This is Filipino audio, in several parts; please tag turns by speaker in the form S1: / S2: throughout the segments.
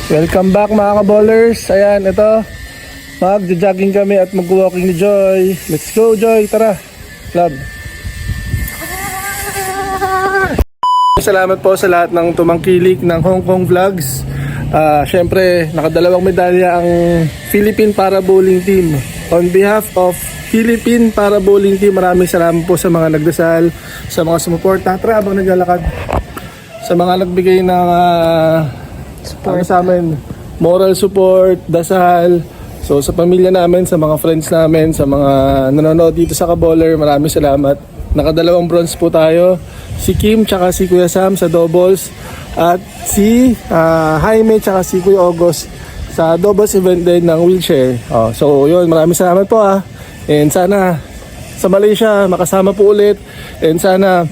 S1: Welcome back mga ka-ballers. Ayan, ito. Mag-jogging kami at mag-walking ni Joy. Let's go, Joy. Tara. Love. Salamat po sa lahat ng tumangkilik ng Hong Kong Vlogs. Siyempre, nakadalawang medalya ang Philippine Para Bowling Team. On behalf of Philippine Para Bowling Team, maraming salamat po sa mga nagdasal, sa mga sumuporta. Tara, habang naglalakad. Sa mga nagbigay ng support sa amin, moral support, dasal. So sa pamilya namin, sa mga friends namin, sa mga nanonood dito sa Ka-Baller, maraming salamat. Nakadalawang bronze po tayo. Si Kim tsaka si Kuya Sam sa doubles, at si Jaime tsaka si Kuya August sa doubles event din ng wheelchair. So yun, maraming salamat po and sana sa Malaysia makasama po ulit, and sana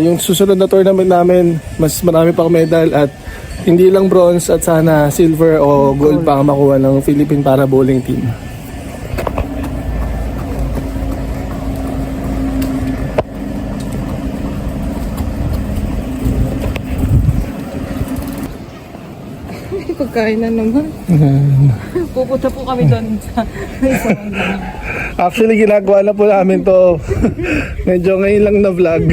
S1: yung susunod na tournament namin mas marami pang medal at hindi lang bronze, at sana silver o gold pa makuha ng Philippine Para Bowling Team.
S2: Pagkain na naman. Pupunta po kami doon sa isang.
S1: Actually, ginagawa na po namin to. Medyo ngayon lang na vlog.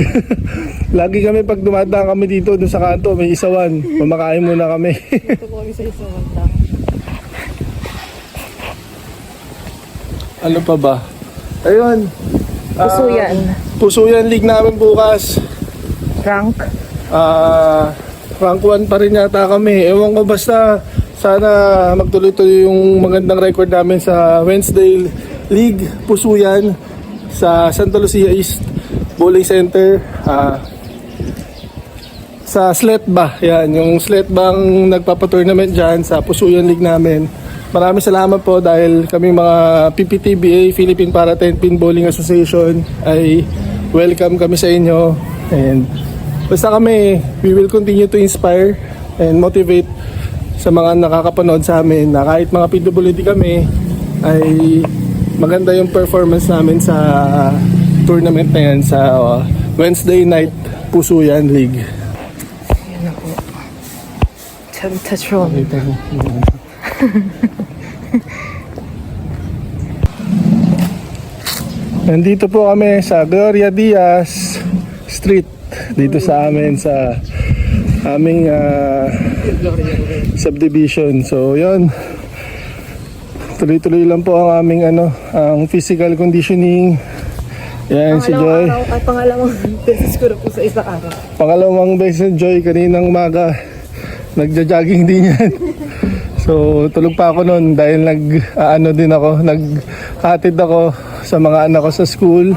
S1: Lagi kami pag dumadaan kami dito doon sa kanto, may isawan. Mamakain muna kami.
S2: Ito po kami sa isang.
S1: Ano pa ba? Ayun.
S2: Pusuyan.
S1: Pusuyan League namin bukas.
S2: Rank.
S1: Rank 1 pa rin yata kami. Ewan ko, basta sana magtuloy-tuloy yung magandang record namin sa Wednesday League Pusuyan sa Santa Lucia East Bowling Center. Sa Slet ba? Yan, yung Slet bang nagpapa-tournament dyan sa Pusuyan League namin. Maraming salamat po dahil kami mga PPTBA, Philippine Para 10 Pin Bowling Association, ay welcome kami sa inyo. And basta kami, we will continue to inspire and motivate sa mga nakakapanood sa amin na kahit mga PWD kami, ay maganda yung performance namin sa tournament na yan sa Wednesday night Pusuyan League.
S2: Yan na po. Temptation.
S1: Nandito po kami sa Gloria Diaz Street, dito sa amin sa aming subdivision. So yun, tuloy-tuloy lang po ang aming ang physical conditioning. Yan si Joy.
S2: Pangalawang beses ko na po sa isang araw.
S1: Pangalawang beses si Joy, kaninang umaga nagja-jogging din yan. So tulog pa ako noon dahil din ako, naghatid ako sa mga anak ko sa school.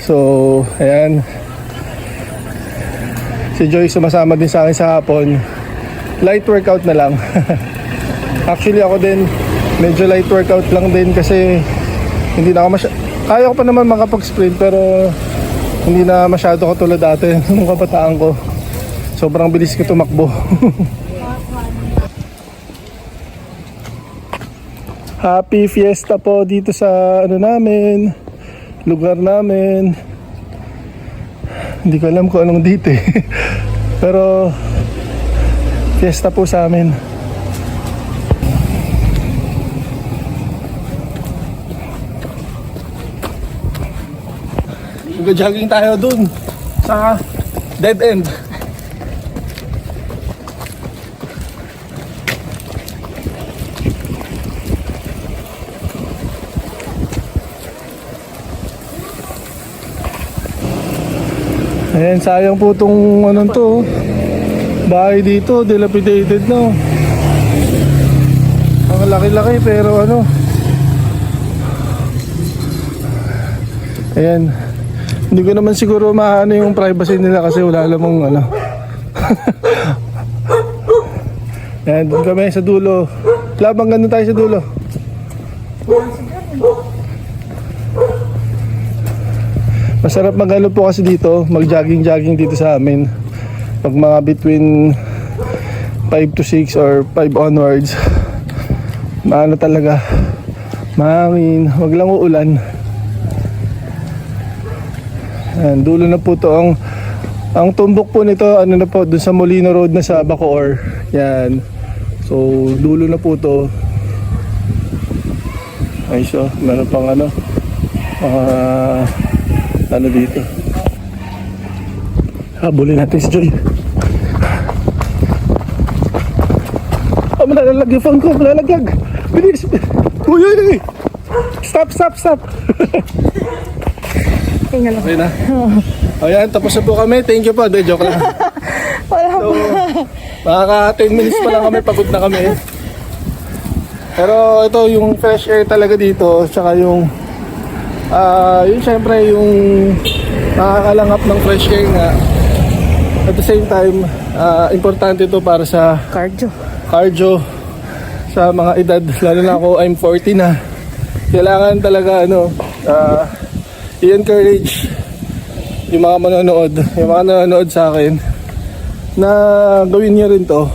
S1: So ayan, si Joy sumasama din sa akin sa hapon. Light workout na lang. Actually ako din, medyo light workout lang din kasi hindi na ako kaya ko pa naman makapag-sprint, pero hindi na masyado ko tulad dati nung kabataan ko. Sobrang bilis ko tumakbo. Happy Fiesta po dito sa namin, lugar namin. Hindi ko alam kung anong dito pero fiesta po sa amin. Mag-jogging tayo dun sa dead end. Ayan, sayang po itong bahay dito, dilapidated na. Ang laki-laki pero ayan, hindi ko naman siguro maano yung privacy nila kasi wala namang ayan, doon kami sa dulo. Labang ganda tayo sa dulo. Masarap po kasi dito, mag-jogging dito sa amin. Pag mga between 5 to 6 or 5 onwards, talaga, mahangin, wag lang uulan. Dulo na po to ang Ang tumbok po nito, ano na po, dun sa Molino Road na sa Bacoor. Yan. So, dulo na po to. Ay, so, meron pang ano, ano dito. Habulin natin si Joy. Oh, malalalag yung phone ko, malalaglag. Bilis. Uy, uy, uy. Stop.
S2: Tingnan lang.
S1: Okay na. Ayan, tapos na po kami. Thank you po. De, joke lang.
S2: Wala
S1: So,
S2: pa.
S1: makaka 10 minutes pa lang kami. Pagod na kami. Pero ito, yung fresh air talaga dito. Tsaka yung, yung syempre, yung nakakalanghap ng fresh air nga. At the same time, importante ito para sa cardio sa mga edad. Lalo na ako, I'm 40 na. Kailangan talaga, i-encourage yung mga manonood sa akin na gawin niyo rin to.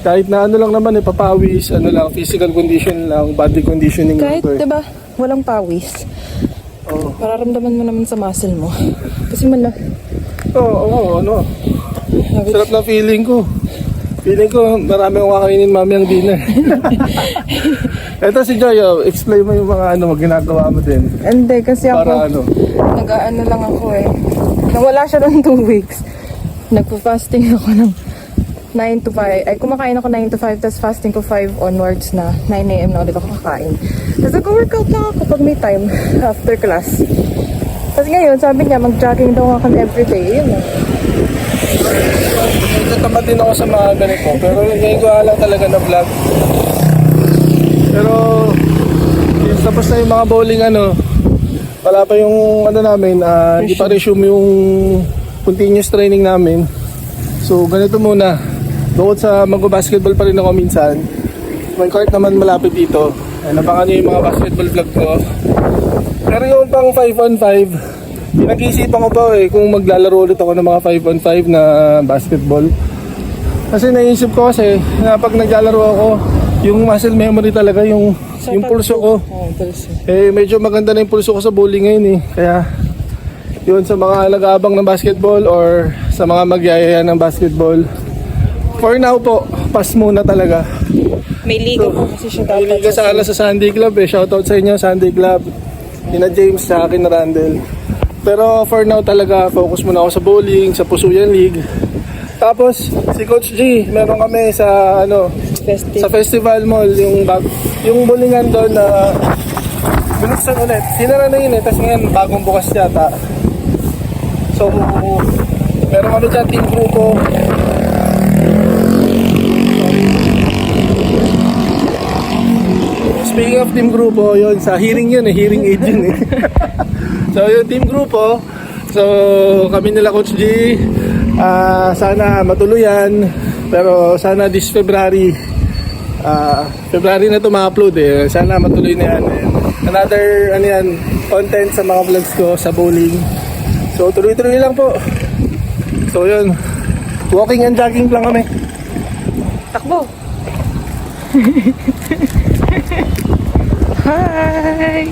S1: Kahit na ano lang naman, papawis, physical condition lang, body conditioning.
S2: Kahit,
S1: lang to,
S2: diba, walang pawis.
S1: Oh.
S2: Mararamdaman mo naman sa muscle mo. Kasi
S1: Sarap na feeling ko. Feeling ko marami akong kakainin mamayang dinner. Ito si Joy, explain mo yung mga ginagawa mo din.
S2: Hindi, kasi ako,
S1: Para
S2: nag-ano lang ako eh. Nawala siya ng 2 weeks. Nagpo-fasting ako ng 9 to 5. Ay, kumakain ako 9 to 5, tapos fasting ko 5 onwards na 9 a.m. na ulit ako kakain. Tapos nag-workout lang ako pag may time after class. Tapos ngayon, sabi niya, mag-jogging daw ako everyday. Yun na.
S1: Nagtatamad din ako sa mga ganito. Pero ngayon ko lang talaga na vlog. Pero tapos na yung mga bowling wala pa yung namin, hindi pa resume yung continuous training namin. So ganito muna. Bukod sa mag-basketball pa rin ako minsan, may court naman malapit dito. Nabangan nyo yung mga basketball vlog ko. Pero yung pang 5-on-5, pinag-iisipan ko pa kung maglalaro ulit ako ng mga 5-on-5 na basketball. Kasi naisip ko na pag naglalaro ako, yung muscle memory talaga, yung pulso ko. Medyo maganda na yung pulso ko sa bowling ngayon Kaya, yun sa mga nag-aabang ng basketball or sa mga magyayaya ng basketball. For now po, pass muna talaga.
S2: May liga po kasi siya dapat.
S1: May liga sa Sunday Club Shoutout sa inyo, Sunday Club. Nina James sa akin na Randall. Pero for now talaga, focus muna ako sa bowling, sa Pusuyan League. Tapos, si Coach G, meron kami sa sa Festival Mall, yung bowlingan doon na binuksan ulit. Sinara na yun tapos ngayon bagong bukas yata. So, meron kami dyan team grupo. Speaking of team grupo, yun, sa hearing yun hearing aid yun So, yung team grupo, so kami nila Coach G, sana matuluyan, pero sana this February na ito ma-upload sana matuloy na yan. Another content sa mga vlogs ko sa bowling. So tuloy-tuloy lang po. So yun, walking and jogging lang kami.
S2: Takbo! Hi!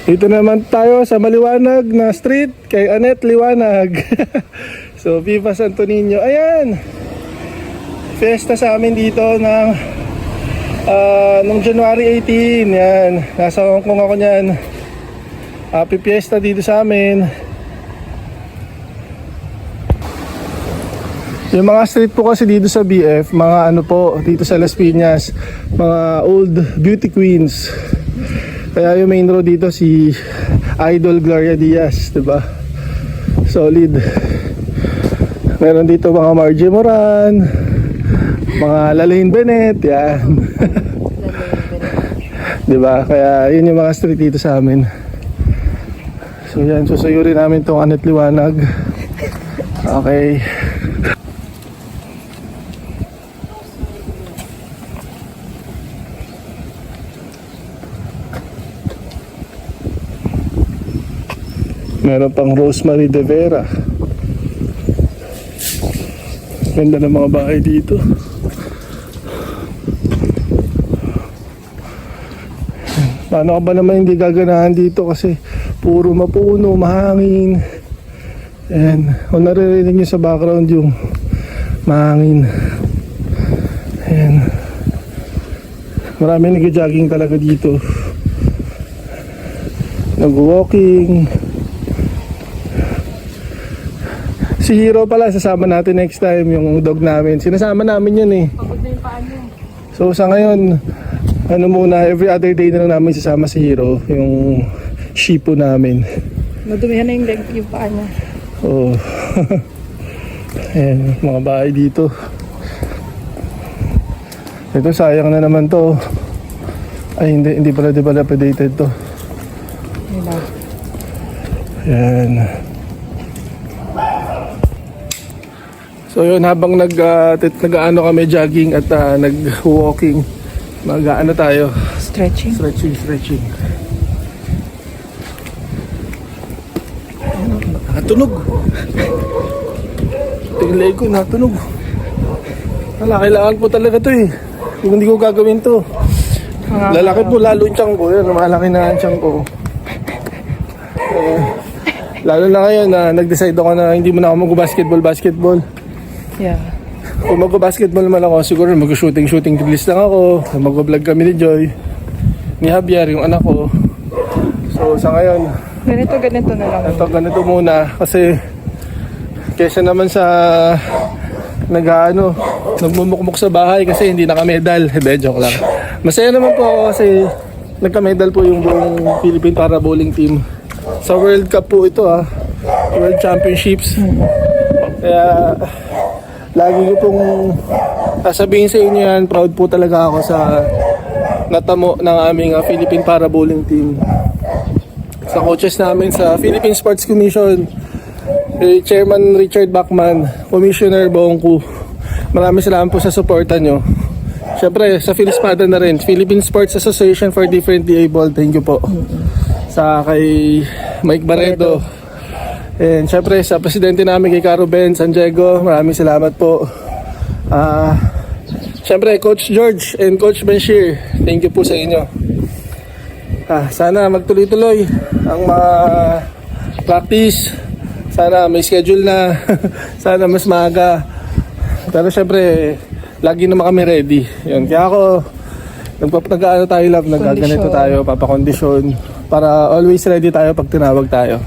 S1: Dito naman tayo sa maliwanag na street kay Annette Liwanag. So Viva Santo Niño. Ayan, fiesta sa amin dito ng January 18. Yan, nasa Hong Kong ako niyan. Happy fiesta dito sa amin. Yung mga street po kasi dito sa BF, mga dito sa Las Piñas, mga old beauty queens. Kaya yung main road dito si Idol Gloria Diaz, diba? Solid. Meron dito mga Margie Moran, mga Lalaine Bennett, yan. Diba? Kaya yun yung mga street dito sa amin. So yan, susuyurin namin tong Annette Liwanag. Okay. Meron pang Rosemary de Vera. Ganda ng mga bahay dito. Paano ka ba naman hindi gaganahan dito kasi Puro mapuno, mahangin. Ayan, kung naririnig nyo sa background yung mahangin. Ayan. Marami nag-jogging talaga dito. Nag-walking. Si Hero pala, sasama natin next time yung dog namin. Sinasama namin yun eh.
S2: Pagod na yung paa niyo.
S1: So sa ngayon, ano muna, every other day na lang namin sasama si Hero, yung shipo namin.
S2: Madumihan na yung leg yung paa niya.
S1: Oh. Ayan, mga bahay dito. Ito, sayang na naman to. Ay, hindi pala dilapidated to.
S2: Diba?
S1: Ayan. So yun, habang nag-ano kami jogging at nag-walking, mag-ano tayo,
S2: Stretching.
S1: stretching. Natunog. Yung leg ko natunog. Wala, kailangan po talaga to eh. Kung hindi ko gagawin to, lalaki po lalo yung tiyan ko. Yan, malaki na ang tiyan ko. Lalo na ngayon na nag-decide ako na hindi mo na ako mag-basketball.
S2: Yeah.
S1: Kung mag-basketball naman ako, siguro mag-shooting list lang ako. Mag-vlog kami ni Joy, ni Javier, yung anak ko. So sa ngayon,
S2: Ganito na lang.
S1: ganito muna. Kasi kesa naman sa nagmumukmuk sa bahay kasi hindi naka-medal. Hindi, joke lang. Masaya naman po ako kasi nagka-medal po yung buong Philippine Para Bowling Team. Sa World Cup po ito World Championships. Kaya lagi ko pong sasabihin sa inyo yan, proud po talaga ako sa natamo ng aming Philippine Para Bowling Team. Sa coaches namin sa Philippine Sports Commission, Chairman Richard Bachman, Commissioner Bongku. Maraming salamat po sa suporta nyo. Siyempre sa Philispada na rin, Philippine Sports Association for Differently Abled, thank you po. Sa kay Mike Barredo. And siyempre sa presidente namin kay Caro Ben San Diego, maraming salamat po. Siyempre Coach George and Coach Benshir, thank you po sa inyo. Sana magtuloy-tuloy ang mga practice. Sana may schedule na. Sana mas maaga. Pero syempre, lagi naman kami ready. Yun. Kaya ako, nag-ano tayo lang, nag-ganito tayo, papakondisyon. Para always ready tayo pag tinawag tayo.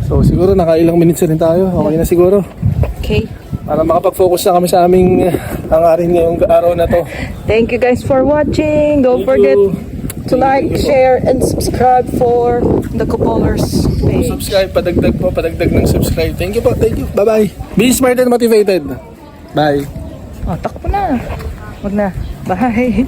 S1: So siguro nakailang minutes rin tayo. Okay na siguro.
S2: Okay.
S1: Para makapag-focus na kami sa aming hangarin ngayong araw na to.
S2: Thank you guys for watching. Don't forget to like, share, and subscribe for the Couplers page.
S1: Subscribe, padagdag ng subscribe. Thank you po, thank you. Bye-bye. Be smart and motivated. Bye.
S2: Oh, takbo na. Wag na. Bye.